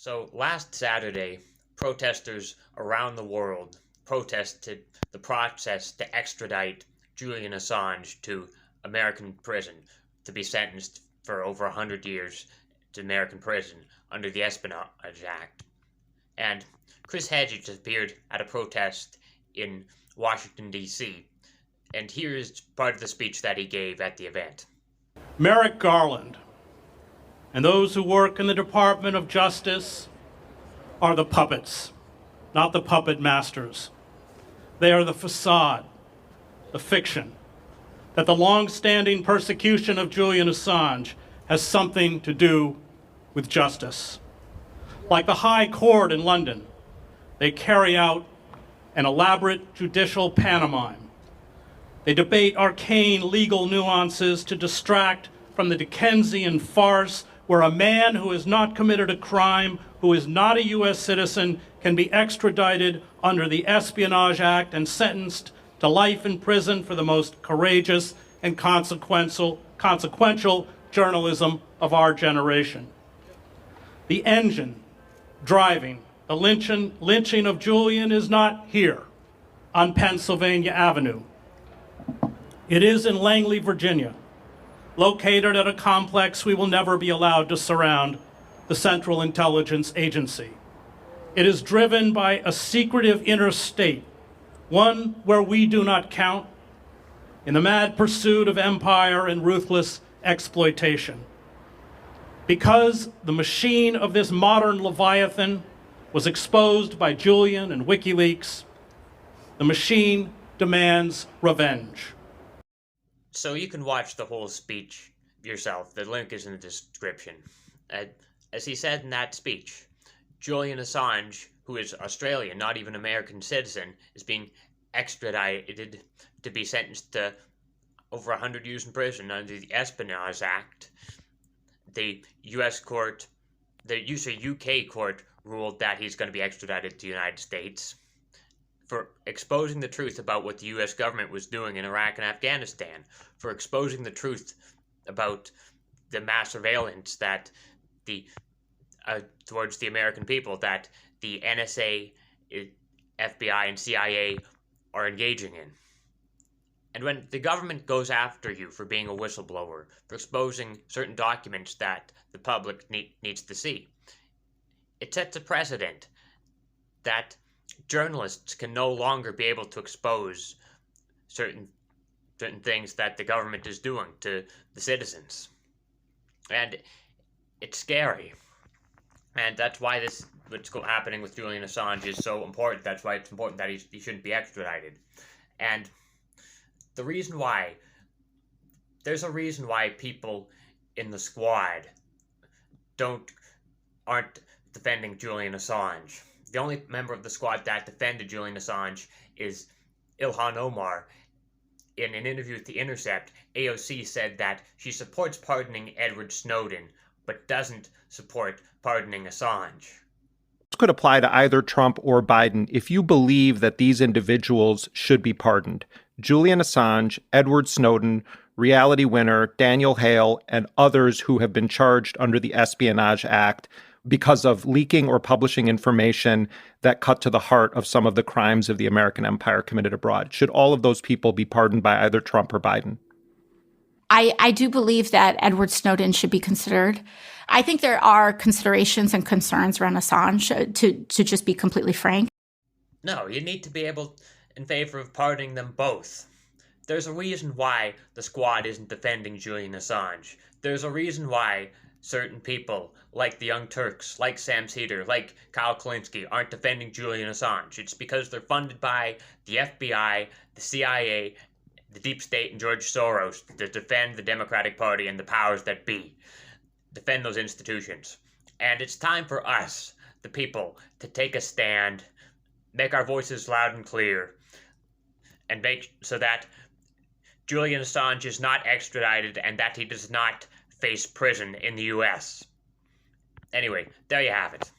So last Saturday, protesters around the world protested the process to extradite Julian Assange to American prison to be sentenced for over 100 years to American prison under the Espionage Act. And Chris Hedges appeared at a protest in Washington, D.C., and here is part of the speech that he gave at the event. Merrick Garland and those who work in the Department of Justice are the puppets, not the puppet masters. They are the facade, the fiction, that the long-standing persecution of Julian Assange has something to do with justice. Like the High Court in London, they carry out an elaborate judicial pantomime. They debate arcane legal nuances to distract from the Dickensian farce where a man who has not committed a crime, who is not a U.S. citizen, can be extradited under the Espionage Act and sentenced to life in prison for the most courageous and consequential journalism of our generation. The engine driving the lynching of Julian is not here on Pennsylvania Avenue. It is in Langley, Virginia, located at a complex we will never be allowed to surround, the Central Intelligence Agency. It is driven by a secretive interstate, one where we do not count, in the mad pursuit of empire and ruthless exploitation. Because the machine of this modern Leviathan was exposed by Julian and WikiLeaks, the machine demands revenge. So you can watch the whole speech yourself. The link is in the description. As he said in that speech, Julian Assange, who is Australian, not even American citizen, is being extradited to be sentenced to over 100 years in prison under the Espionage Act. The U.S. court, the UK court, ruled that he's going to be extradited to the United States for exposing the truth about what the U.S. government was doing in Iraq and Afghanistan, for exposing the truth about the mass surveillance that towards the American people that the NSA, FBI, and CIA are engaging in. And when the government goes after you for being a whistleblower, for exposing certain documents that the public needs to see, it sets a precedent that journalists can no longer be able to expose certain things that the government is doing to the citizens. And it's scary. And that's why what's happening with Julian Assange is so important. That's why it's important that he shouldn't be extradited. And there's a reason why people in the squad aren't defending Julian Assange. The only member of the squad that defended Julian Assange is Ilhan Omar. In an interview with The Intercept, AOC said that she supports pardoning Edward Snowden, but doesn't support pardoning Assange. This could apply to either Trump or Biden if you believe that these individuals should be pardoned. Julian Assange, Edward Snowden, reality winner Daniel Hale, and others who have been charged under the Espionage Act because of leaking or publishing information that cut to the heart of some of the crimes of the American empire committed abroad. Should all of those people be pardoned by either Trump or Biden? I do believe that Edward Snowden should be considered. I think there are considerations and concerns around Assange, to just be completely frank. No, you need to be able in favor of pardoning them both. There's a reason why the squad isn't defending Julian Assange. There's a reason why certain people, like the Young Turks, like Sam Seder, like Kyle Kalinske, aren't defending Julian Assange. It's because they're funded by the FBI, the CIA, the deep state, and George Soros to defend the Democratic Party and the powers that be. Defend those institutions. And it's time for us, the people, to take a stand, make our voices loud and clear, and make so that Julian Assange is not extradited and that he does not face prison in the U.S. Anyway, there you have it.